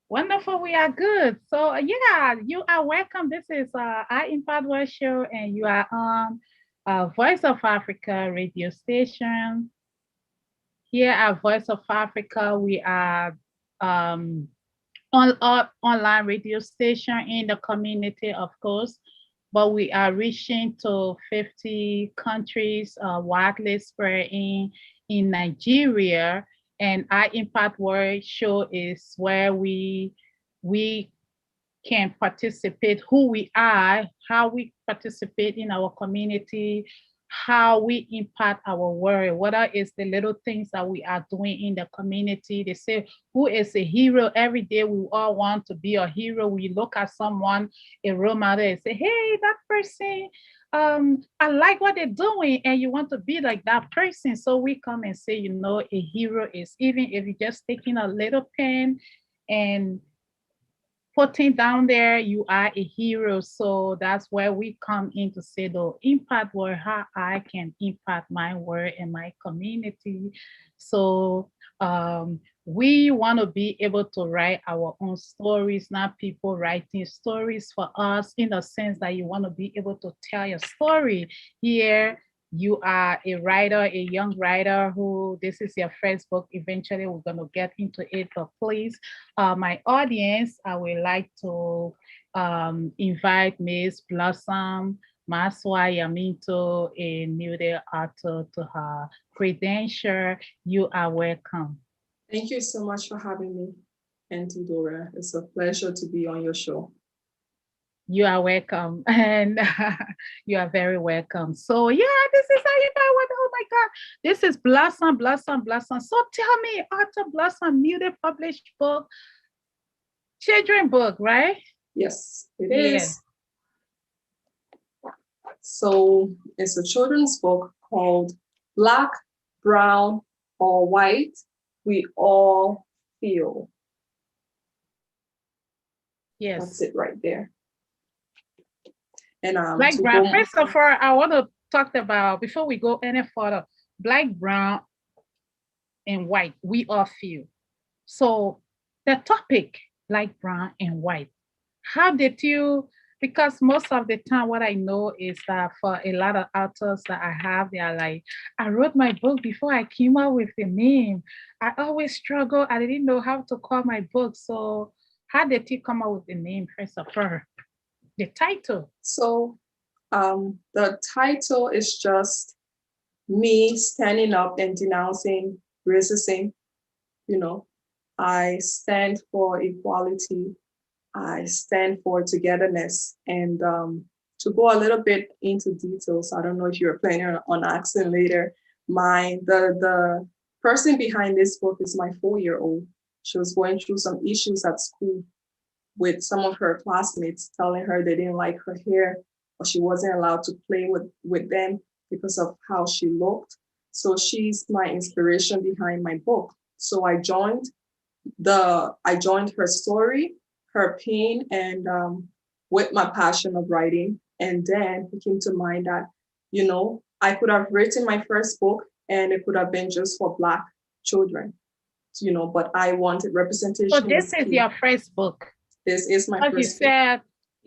Wonderful, we are good. So yeah, you are welcome. This is our Impact World Show, and you are on Voice of Africa radio station. Here at Voice of Africa, we are um, online radio station in the community, of course, but we are reaching to 50 countries, widely spread in Nigeria. And our Impact World Show is where we can participate, who we are, how we participate in our community, how we impact our world, whether it's the little things that we are doing in the community. They say, who is a hero? Every day we all want to be a hero. We look at someone, a role model, and say, hey, that person, I like what they're doing, and you want to be like that person. So we come and say, a hero is, even if you're just taking a little pen and putting down there, you are a hero. So that's where we come in to say the impact word, how I can impact my world and my community. So we want to be able to write our own stories, not people writing stories for us, in the sense that you want to be able to tell your story. Here you are a writer, a young writer who this is your first book. Eventually, we're going to get into it, but please, my audience, I would like to invite Miss Blossom Marswa Yamerto, a newly author, to her credential. You are welcome. Thank you so much for having me, Auntie Dora. It's a pleasure to be on your show. You are welcome, and you are very welcome. So yeah, this is how you know what. Oh my God, this is Blossom, Blossom, Blossom. So tell me, Author Blossom, newly published book, children book, right? Yes, it Yeah. is. So it's a children's book called Black, Brown, or White, We All Feel. That's Yes. it right there. And Black, to brown. go, First of all, I want to talk about, before we go any further, black, brown, and white. We all feel. So the topic, black, brown, and white. How did you? Because most of the time, what I know is that for a lot of authors that I have, they are like, I wrote my book before I came out with the name. I always struggle. I didn't know how to call my book. So how did you come up with the name, first of all? The title. so the title is just me standing up and denouncing racism. You know, I stand for equality. I stand for togetherness. And to go a little bit into details, I don't know if you're planning on asking later. The person behind this book is my 4-year-old. She was going through some issues at school with some of her classmates, telling her they didn't like her hair, or she wasn't allowed to play with them because of how she looked. So she's my inspiration behind my book. So I joined her story, her pain, and with my passion of writing. And then it came to mind that, I could have written my first book and it could have been just for Black children, but I wanted So representation this was is key. your first book. This is my As you first book.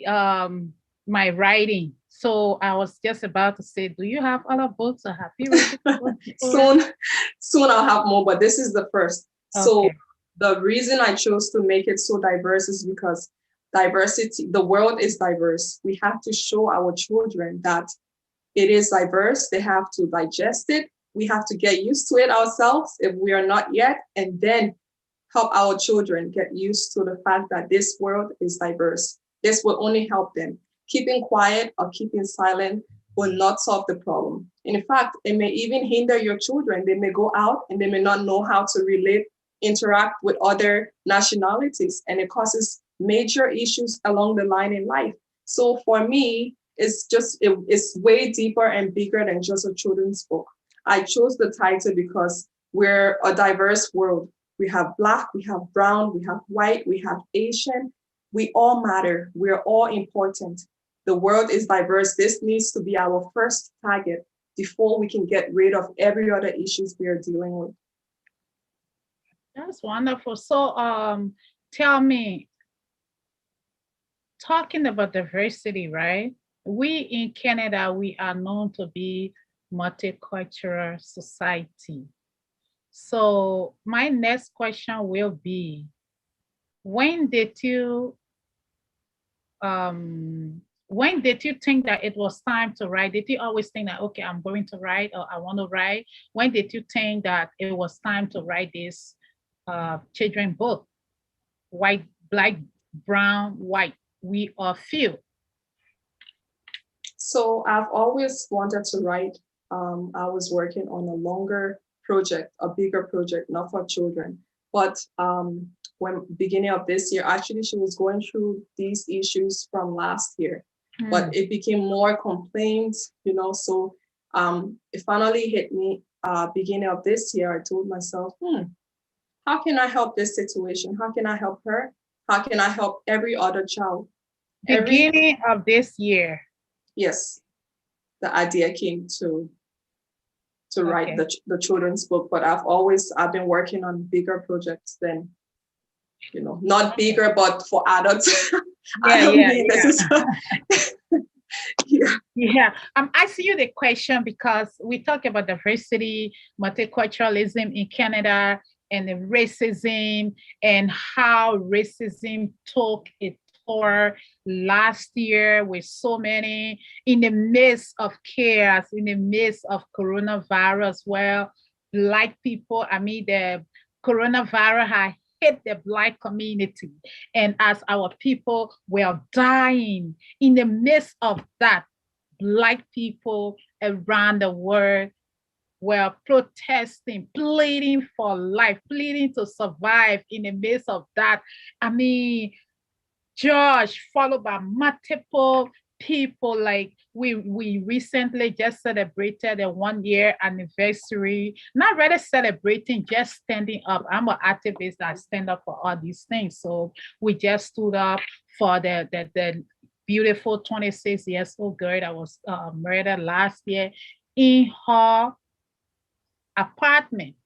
said, my writing. So I was just about to say, do you have other books or have you written a book before? soon, soon I'll have more, but this is the first. So Okay. the reason I chose to make it so diverse is because diversity, the world is diverse. We have to show our children that it is diverse. They have to digest it. We have to get used to it ourselves if we are not yet, and then help our children get used to the fact that this world is diverse. This will only help them. Keeping quiet or keeping silent will not solve the problem. In fact, it may even hinder your children. They may go out and they may not know how to relate, interact with other nationalities, and it causes major issues along the line in life. So for me, it's way deeper and bigger than just a children's book. I chose the title because we're a diverse world. We have Black, we have brown, we have white, we have Asian. We all matter. We're all important. The world is diverse. This needs to be our first target before we can get rid of every other issues we are dealing with. That's wonderful. So tell me, talking about diversity, right? We in Canada, we are known to be multicultural society. So my next question will be, when did you um when did you think that it was time to write? Did you always think that, okay, I'm going to write or I want to write? When did you think that it was time to write this children book? White, black, brown, white, we are few. So I've always wanted to write. I was working on a longer project, a bigger project, not for children. But when beginning of this year, actually, she was going through these issues from last year, but it became more complaints, So it finally hit me beginning of this year. I told myself, how can I help this situation? How can I help her? How can I help every other child? Beginning of this year. Yes, the idea came to write the children's book, but I've been working on bigger projects than, not bigger, but for adults. Yeah. I'm asking you the question because we talk about diversity, multiculturalism in Canada, and the racism, and how racism took a tour last year with so many, in the midst of chaos, in the midst of coronavirus. Well, Black people, I mean, the coronavirus had hit the Black community. And as our people were dying in the midst of that, Black people around the world were protesting, pleading for life, pleading to survive in the midst of that. I mean, George, followed by multiple people. Like we recently just celebrated a 1 year anniversary. Not really celebrating, just standing up. I'm an activist that stand up for all these things. So we just stood up for the beautiful 26 years old girl that was murdered last year in her apartment,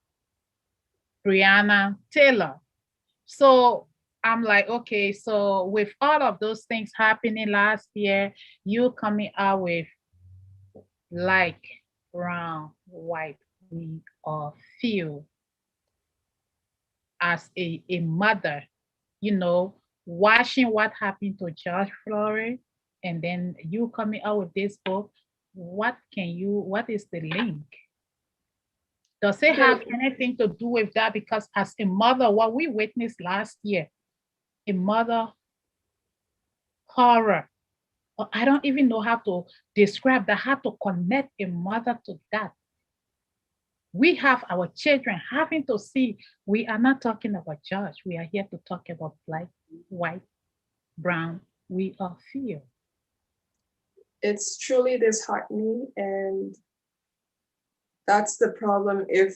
Breonna Taylor. So I'm like, okay, so with all of those things happening last year, you coming out with like brown, white, we are few as a mother, watching what happened to George Floyd, and then you coming out with this book. What is the link? Does it have anything to do with that? Because as a mother, what we witnessed last year, a mother horror. I don't even know how to describe that, how to connect a mother to that. We have our children having to see, we are not talking about judge. We are here to talk about black, white, brown. We are fear. It's truly disheartening, and that's the problem. If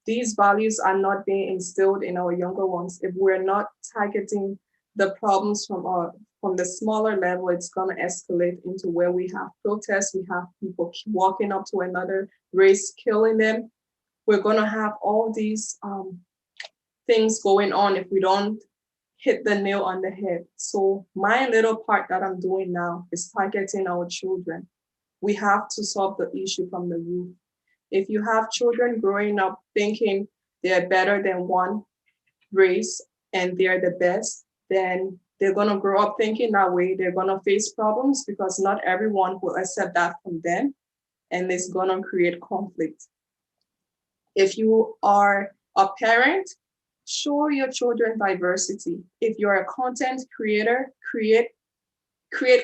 these values are not being instilled in our younger ones, if we're not targeting the problems from the smaller level, it's going to escalate into where we have protests, we have people walking up to another race, killing them. We're going to have all these things going on if we don't hit the nail on the head. So my little part that I'm doing now is targeting our children. We have to solve the issue from the root. If you have children growing up thinking they're better than one race and they're the best, then they're going to grow up thinking that way. They're going to face problems because not everyone will accept that from them, and it's going to create conflict. If you are a parent, show your children diversity. If you're a content creator, create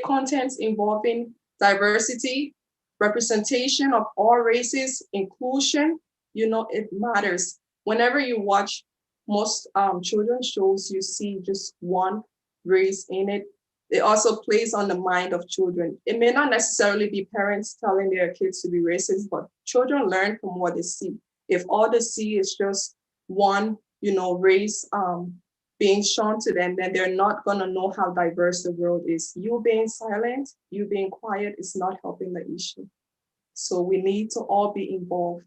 content involving diversity, representation of all races, inclusion. It matters. Whenever you watch most children's shows, you see just one race in it. It also plays on the mind of children. It may not necessarily be parents telling their kids to be racist, but children learn from what they see. If all they see is just one, race being shown to them, then they're not going to know how diverse the world is. You being silent, you being quiet is not helping the issue. So we need to all be involved.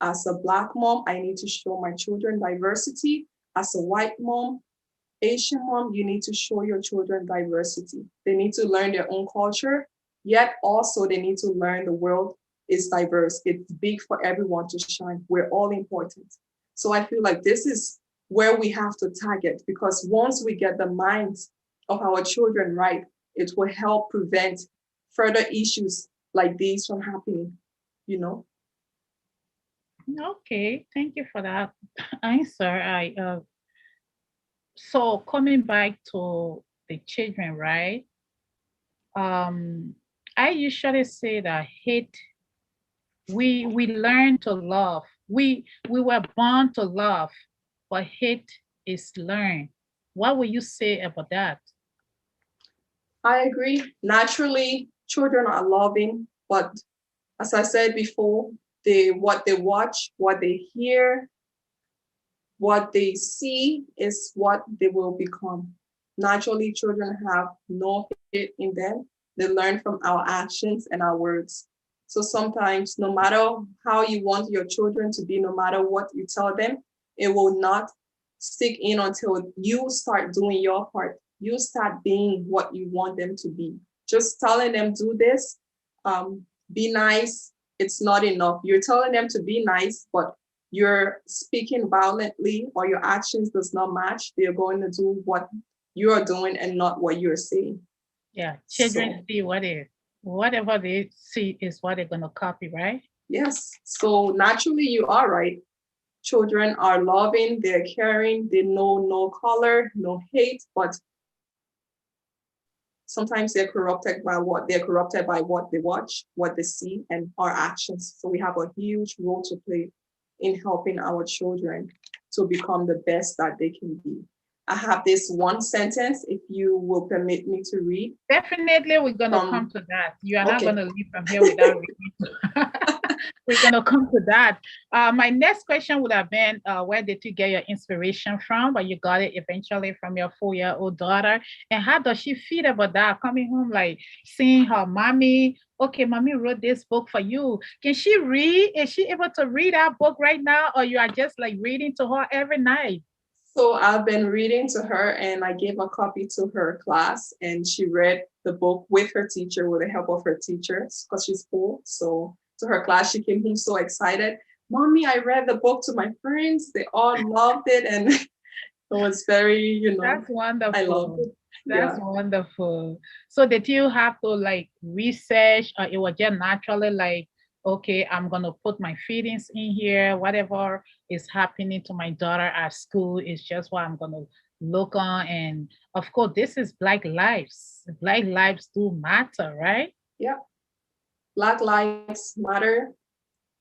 As a Black mom, I need to show my children diversity. As a white mom, Asian mom, you need to show your children diversity. They need to learn their own culture, yet also they need to learn the world is diverse. It's big for everyone to shine. We're all important. So I feel like this is where we have to target, because once we get the minds of our children right, it will help prevent further issues like these from happening, you know? Okay, thank you for that answer. So coming back to the children, right? Um, I usually say that hate, we learn to love. We were born to love, but hate is learned. What will you say about that? I agree. Naturally, children are loving, but as I said before, what they watch, what they hear, what they see is what they will become. Naturally, children have no hate in them. They learn from our actions and our words. So sometimes, no matter how you want your children to be, no matter what you tell them, it will not stick in until you start doing your part. You start being what you want them to be. Just telling them, do this, be nice, it's not enough. You're telling them to be nice, but you're speaking violently or your actions does not match, they're going to do what you're doing and not what you're saying. Yeah, children So see whatever they see is what they're gonna copy, right? yes, so naturally you are right. Children are loving, they're caring, they know no color, no hate, but sometimes they're corrupted by what they watch, what they see, and our actions. So we have a huge role to play in helping our children to become the best that they can be. I have this one sentence, if you will permit me to read Definitely, we're gonna come from, to that. You are not okay. gonna leave from here without reading. We're gonna come to that. My next question would have been, where did you get your inspiration from? But you got it eventually from your 4-year-old daughter. And how does she feel about that? Coming home, like seeing her mommy. Okay, mommy wrote this book for you. Can she read? Is she able to read that book right now, or you are just like reading to her every night? So I've been reading to her and I gave a copy to her class and she read the book with her teacher, with the help of her teacher, because she's 4. So to her class, she came home so excited. Mommy, I read the book to my friends. They all loved it. And it was very, That's I loved wonderful. it. That's Yeah. wonderful. So did you have to like research, or it was just naturally like, okay, I'm gonna put my feelings in here, whatever is happening to my daughter at school is just what I'm gonna look on. And of course, this is Black lives. Black lives do matter, right? Yeah. Black lives matter.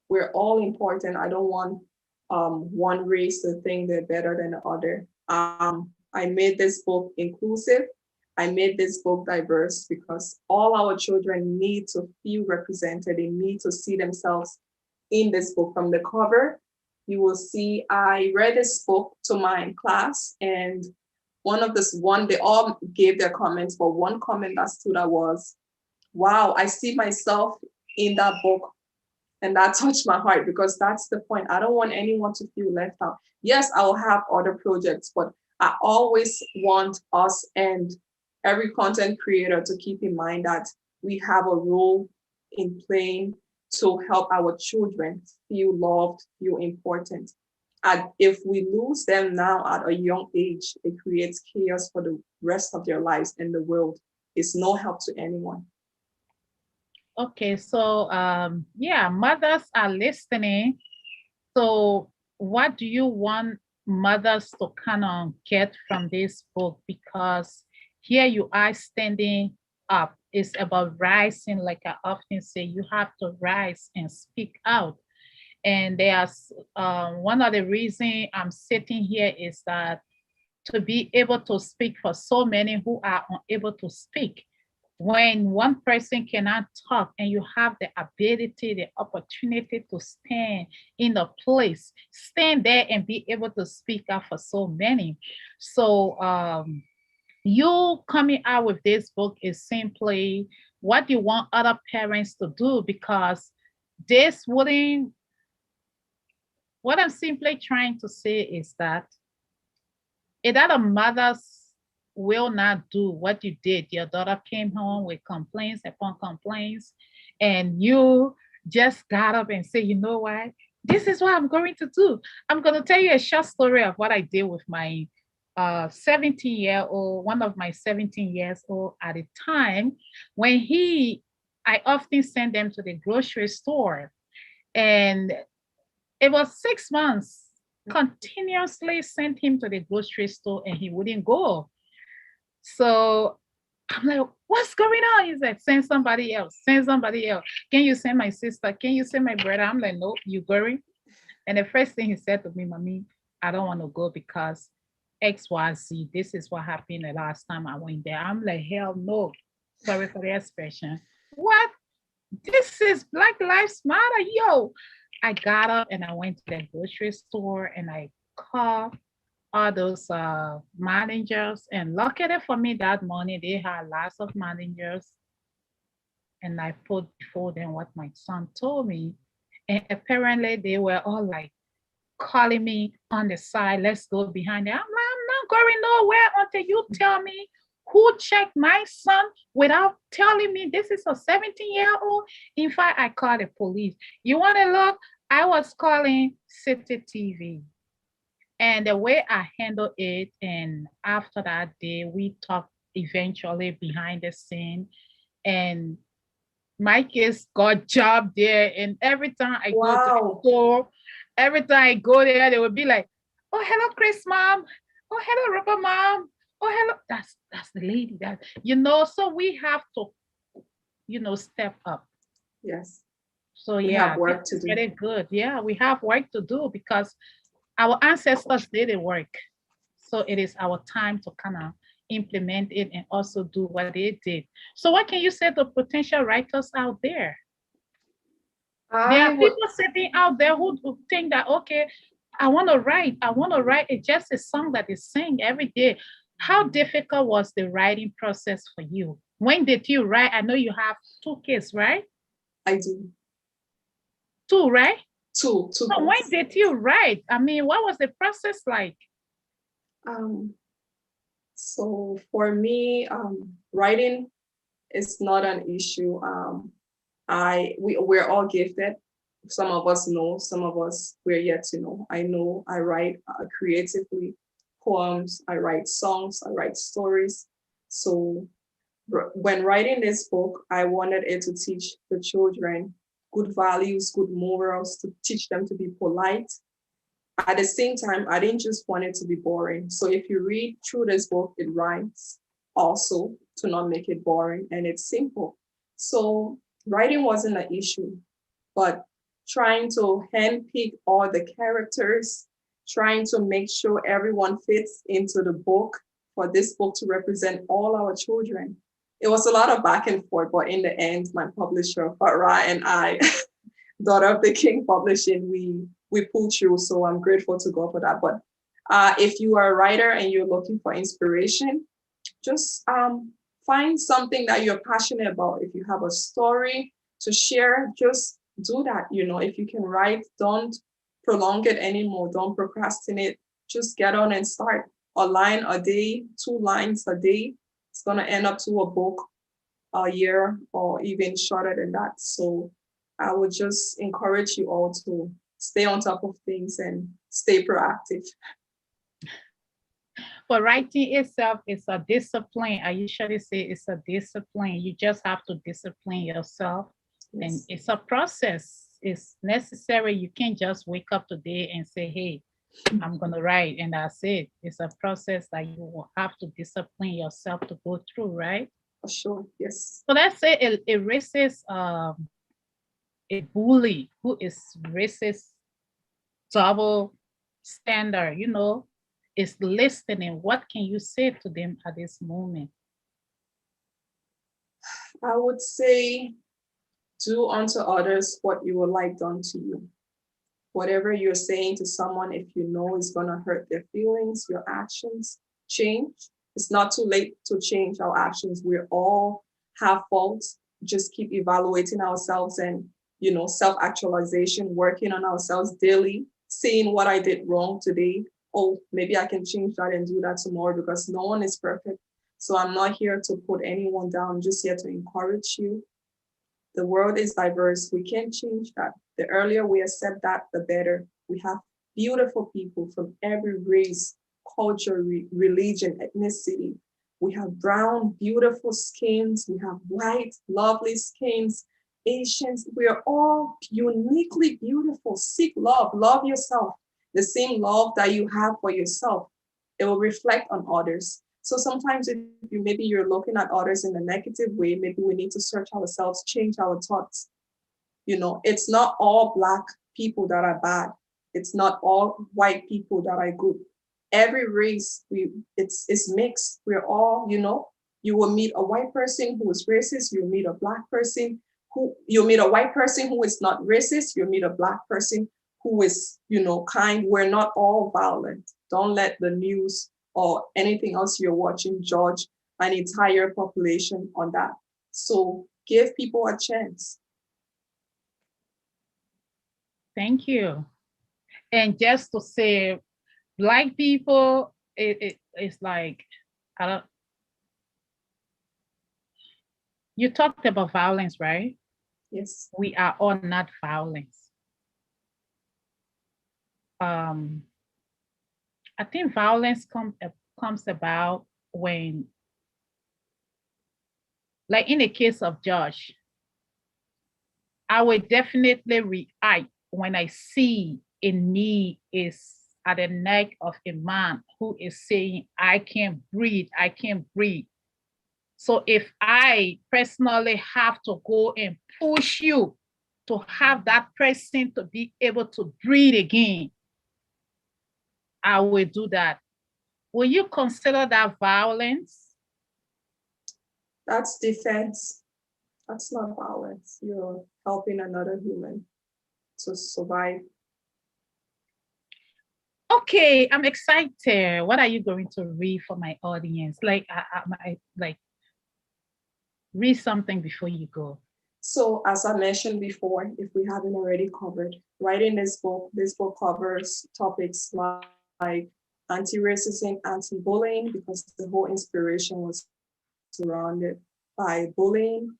We're all important. I don't want one race to think they're better than the other. I made this book inclusive. I made this book diverse because all our children need to feel represented. They need to see themselves in this book. From the cover, you will see I read this book to my class, and they all gave their comments, but one comment that stood out was, wow, I see myself in that book. And that touched my heart because that's the point. I don't want anyone to feel left out. Yes, I will have other projects, but I always want us and every content creator to keep in mind that we have a role in playing to help our children feel loved, feel important. And if we lose them now at a young age, it creates chaos for the rest of their lives and the world. It's no help to anyone. Okay, so yeah, mothers are listening. So, what do you want mothers to kind of get from this book? Because here you are standing up. It's about rising, like I often say, you have to rise and speak out. And there's one of the reasons I'm sitting here is that to be able to speak for so many who are unable to speak. When one person cannot talk and you have the ability, the opportunity to stand in the place, stand there and be able to speak out for so many. So you coming out with this book is simply what you want other parents to do, because this wouldn't, what I'm simply trying to say is that If that a mother's will not do what you did, your daughter came home with complaints upon complaints, and you just got up and say, you know what? This is what I'm going to do. I'm going to tell you a short story of what I did with my 17-year-old, one of my 17 years old at the time when I often sent them to the grocery store. And it was 6 months continuously sent him to the grocery store and he wouldn't go. So I'm like, what's going on? He's like, send somebody else, send somebody else. Can you send my sister? Can you send my brother? I'm like, no, you going. And the first thing he said to me, Mommy, I don't want to go because XYZ, this is what happened the last time I went there. I'm like, hell no. Sorry for the expression. What? This is Black Lives Matter. Yo, I got up and I went to the grocery store and I called all those managers. And luckily for me that morning, they had lots of managers. And I put before them what my son told me. And apparently they were all like calling me on the side, let's go behind it. I'm like, I'm not going nowhere until you tell me who checked my son without telling me this is a 17-year-old. In fact, I called the police. You want to look? I was calling City TV. And the way I handled it, and after that day, we talked eventually behind the scene. And my kids got job there. And every time I go to the Wow. store, every time I go there, they would be like, "Oh, hello, Chris, mom. Oh, hello, Robert, mom. Oh, hello." That's the lady that So we have to, step up. Yes. So We have yeah, this work to is do. very good. Yeah, we have work to do because our ancestors did the work. So it is our time to kind of implement it and also do what they did. So what can you say to potential writers out there? There I are would people sitting out there who think that, okay, I want to write. I want to write just a song that is sing every day. How difficult was the writing process for you? When did you write? I know you have two kids, right? I do Two, right? two So when kids. did you write? I mean, what was the process like? Um, so for me, writing is not an issue. We're all gifted. Some of us know, some of us we're yet to know. I know I write creatively poems, I write songs, I write stories. So when writing this book, I wanted it to teach the children good values, good morals, to teach them to be polite. At the same time, I didn't just want it to be boring. So if you read through this book, it rhymes also to not make it boring, and it's simple. So writing wasn't an issue, but trying to handpick all the characters, trying to make sure everyone fits into the book for this book to represent all our children. It was a lot of back and forth, but in the end, my publisher, Farah, and I, daughter of the King Publishing, we pulled through. So I'm grateful to God for that. But if you are a writer and you're looking for inspiration, just find something that you're passionate about. If you have a story to share, just do that. If you can write, don't prolong it anymore. Don't procrastinate. Just get on and start. A line a day, 2 lines a day. It's gonna end up to a book a year or even shorter than that. So I would just encourage you all to stay on top of things and stay proactive. But writing itself is a discipline. I usually say it's a discipline. You just have to discipline yourself. And Yes, it's a process. It's necessary. You can't just wake up today and say, hey, I'm going to write and that's it. It's a process that you will have to discipline yourself to go through, right? for sure. Yes. So let's say a racist, a bully who is racist, double standard, is listening. What can you say to them at this moment? I would say do unto others what you would like done to you. Whatever you're saying to someone, if you know it's going to hurt their feelings, your actions change. It's not too late to change our actions. We all have faults. Just keep evaluating ourselves and, self actualization, working on ourselves daily, seeing what I did wrong today, oh, maybe I can change that and do that tomorrow, because no one is perfect. So I'm not here to put anyone down. I'm just here to encourage you. The world is diverse. We can't change that. The earlier we accept that, the better. We have beautiful people from every race, culture, religion, ethnicity. We have brown, beautiful skins. We have white, lovely skins. Asians, we are all uniquely beautiful. Seek love, love yourself. The same love that you have for yourself, it will reflect on others. So sometimes if maybe you're looking at others in a negative way, maybe we need to search ourselves, change our thoughts. It's not all Black people that are bad. It's not all white people that are good. Every race, it's mixed. We're all, you will meet a white person who is racist. You'll meet a Black person you'll meet a white person who is not racist. You'll meet a Black person who is, kind. We're not all violent. Don't let the news or anything else you're watching judge an entire population on that. So give people a chance. Thank you. And just to say, Black people, it's like, I don't, you talked about violence, right? Yes. We are all not violence. I think violence comes about when, like in the case of Josh, I will definitely react when I see a knee is at the neck of a man who is saying, I can't breathe, I can't breathe. So if I personally have to go and push you to have that person to be able to breathe again, I will do that. Will you consider that violence? That's defense. That's not violence. You're helping another human to survive. Okay, I'm excited. What are you going to read for my audience? Like read something before you go. So as I mentioned before, if we haven't already covered, writing this book covers topics like anti-racism, anti-bullying, because the whole inspiration was surrounded by bullying.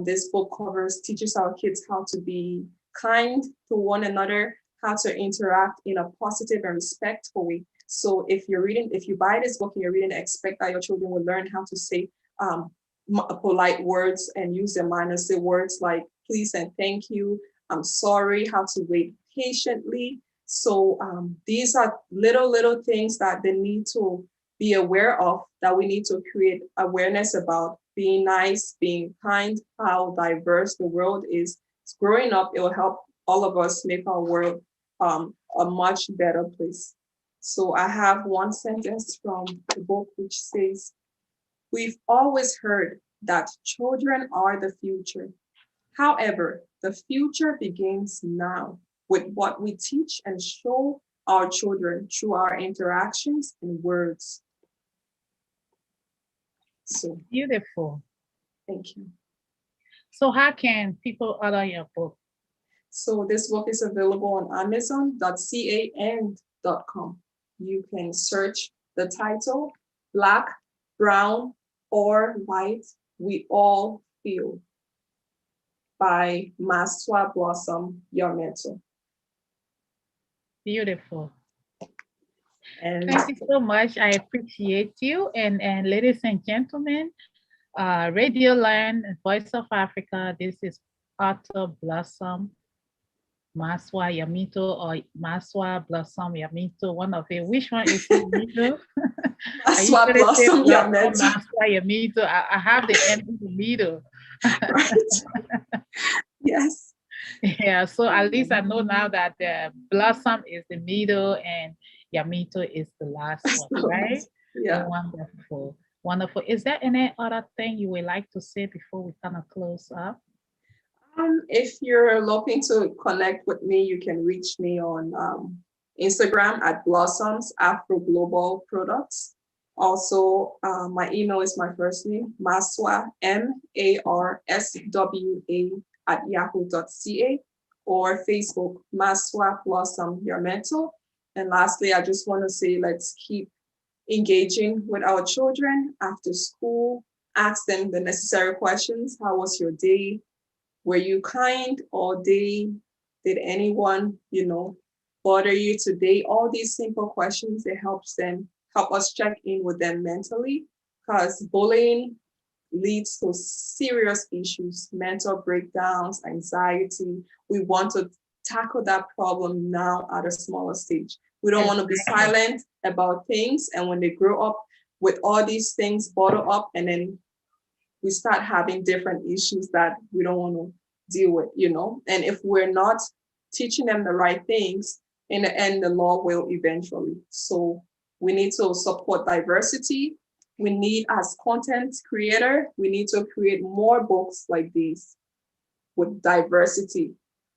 This book teaches our kids how to be kind to one another, how to interact in a positive and respectful way. So if you buy this book and you're reading, expect that your children will learn how to say polite words and use their manners. Say words like please and thank you, I'm sorry, how to wait patiently. So these are little things that they need to be aware of, that we need to create awareness about. Being nice, being kind, how diverse the world is. Growing up, it will help all of us make our world a much better place. So I have one sentence from the book which says, we've always heard that children are the future. However, the future begins now with what we teach and show our children through our interactions and words. So, Beautiful. thank you. So how can people order your book? So this book is available on Amazon.ca and .com. You can search the title, Black, Brown, or White, We All Feel, by Marswa Blossom Yamerto. Beautiful. And thank you so much. I appreciate you. And ladies and gentlemen, Radio Land, Voice of Africa, this is Author Blossom Marswa Yamerto, or Marswa Blossom Yamerto, one of it. Which one is in the middle? Marswa Blossom Yamerto. Marswa Yamerto. I have the M in the middle. Right. Yes. Yeah, so at least I know now that the Blossom is the middle and Yamerto is the last one, right? Yeah. Wonderful. Wonderful. Is there any other thing you would like to say before we kind of close up? If you're looking to connect with me, you can reach me on Instagram at Blossoms Afro Global Products. Also, my email is my first name, Marswa, MARSWA @yahoo.ca, or Facebook, Marswa Blossom Yamerto. And lastly, I just want to say, let's keep engaging with our children after school. Ask them the necessary questions. How was your day? Were you kind all day? Did anyone, bother you today? All these simple questions, it help us check in with them mentally, because bullying leads to serious issues, mental breakdowns, anxiety. We want to tackle that problem now at a smaller stage. We don't want to be silent about things. And when they grow up with all these things bottled up, and then we start having different issues that we don't want to deal with, And if we're not teaching them the right things, in the end, the law will eventually. So we need to support diversity. We need, as content creator, we need to create more books like these with diversity,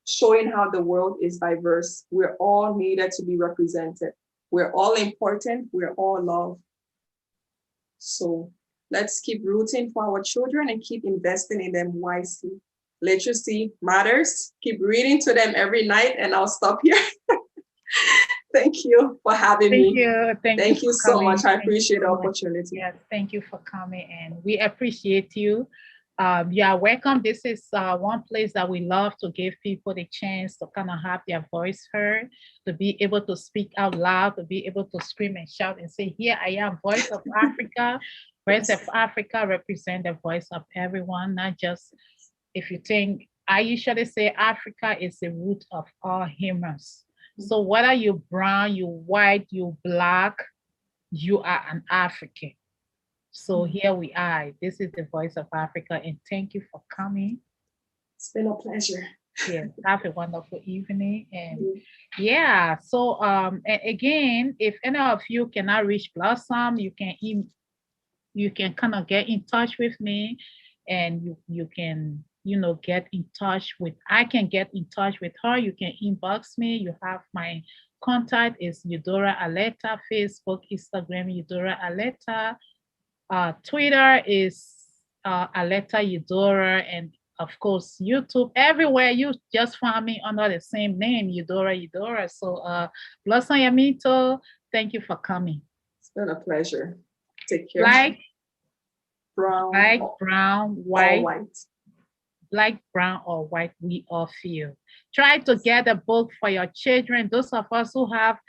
showing how the world is diverse. We're all needed to be represented. We're all important. We're all loved. So let's keep rooting for our children and keep investing in them wisely. Literacy matters. Keep reading to them every night, and I'll stop here. Thank you for having me. Thank you so much. I appreciate the opportunity. Yes, thank you for coming, and we appreciate you. You are welcome. This is one place that we love to give people the chance to kind of have their voice heard, to be able to speak out loud, to be able to scream and shout and say, here I am, Voice of Africa. Voice of Africa represent the voice of everyone, not just, if you think, I usually say Africa is the root of all humans. So whether you're brown, you white, you black, you are an African. So here we are. This is the Voice of Africa, and thank you for coming. It's been a pleasure. Yeah, have a wonderful evening. And yeah, so and again, if any of you cannot reach Blossom, you can kind of get in touch with me, and you can get in touch with, I can get in touch with her. You can inbox me. You have my contact is Eudora Aleta, Facebook, Instagram, Eudora Aleta. Twitter is Aleta Eudora, and of course YouTube. Everywhere you just find me under the same name, Eudora. So Blossom Yamerto, thank you for coming. It's been a pleasure. Take care. Brown, white. Black, brown, or white, we all feel. Try to get a book for your children. Those of us who have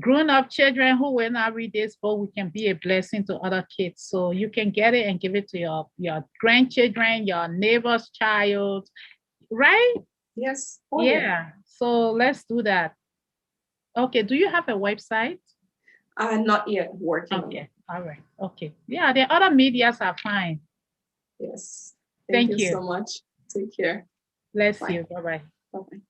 grown-up children who will not read this book, we can be a blessing to other kids. So you can get it and give it to your grandchildren, your neighbor's child, right? Yes. Yeah. So let's do that. Okay. Do you have a website? Not yet. Working. Okay. All right. Okay. Yeah, the other medias are fine. Yes. Thank you so much. Take care. Bless you. Bye-bye. Bye-bye.